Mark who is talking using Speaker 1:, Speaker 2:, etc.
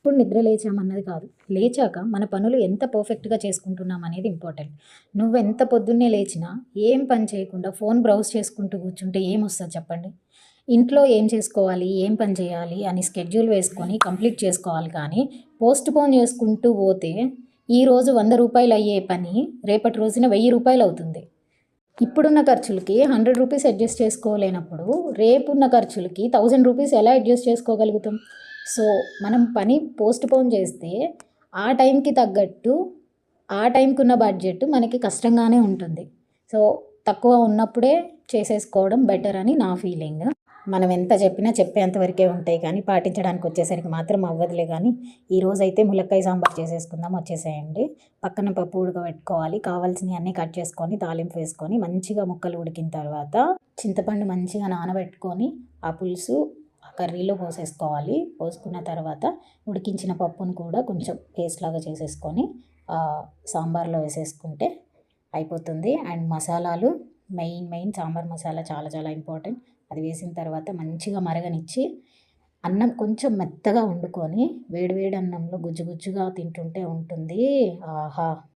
Speaker 1: ఎప్పుడు నిద్ర లేచామన్నది కాదు. లేచాక మన పనులు ఎంత పర్ఫెక్ట్‌గా చేసుకుంటున్నాం అనేది ఇంపార్టెంట్. నువ్వెంత పొద్దున్నే లేచినా, ఏం పని చేయకుండా ఫోన్ బ్రౌజ్ చేసుకుంటూ కూర్చుంటే ఏమొస్తది చెప్పండి? ఇంట్లో ఏం చేసుకోవాలి, ఏం పని చేయాలి అని స్కెడ్యూల్ వేసుకొని కంప్లీట్ చేసుకోవాలి కానీ, పోస్ట్‌పోన్ చేసుకుంటూ పోతే ఈరోజు రూ. 100 అయ్యే పని రేపటి రోజున రూ. 1000 అవుతుంది. ఇప్పుడున్న ఖర్చులకి రూ. 100 అడ్జస్ట్ చేసుకోలేనప్పుడు, రేపున్న ఖర్చులకి రూ. 1000 ఎలా అడ్జస్ట్ చేసుకోగలుగుతాం? సో, మనం పని పోస్ట్‌పోన్ చేస్తే, ఆ టైంకి తగ్గట్టు, ఆ టైంకున్న బడ్జెట్ మనకి కష్టంగానే ఉంటుంది. సో, తక్కువ ఉన్నప్పుడే చేసేసుకోవడం బెటర్ అని నా ఫీలింగ్. మనం ఎంత చెప్పినా చెప్పేంత వరకే ఉంటాయి కానీ, పాటించడానికి వచ్చేసరికి మాత్రం అవ్వదులే కానీ, ఈరోజైతే ములక్కాయ సాంబార్ చేసేసుకుందాం వచ్చేసేయండి. పక్కన పప్పు ఉడకబెట్టుకోవాలి. కావాల్సినవి అన్నీ కట్ చేసుకొని, తాలింపు వేసుకొని, మంచిగా ముక్కలు ఉడికిన తర్వాత, చింతపండు మంచిగా నానబెట్టుకొని, ఆ పులుసు ఆ కర్రీలో పోసేసుకోవాలి. పోసుకున్న తర్వాత ఉడికించిన పప్పును కూడా కొంచెం పేస్ట్ లాగా చేసేసుకొని సాంబార్లో వేసేసుకుంటే అయిపోతుంది. అండ్ మసాలాలు మెయిన్ సాంబార్ మసాలా చాలా చాలా ఇంపార్టెంట్. అది వేసిన తర్వాత మంచిగా మరగనిచ్చి, అన్నం కొంచెం మెత్తగా వండుకొని, వేడి వేడి అన్నంలో గుజ్జు గుజ్జుగా తింటుంటే ఉంటుంది. ఆహా!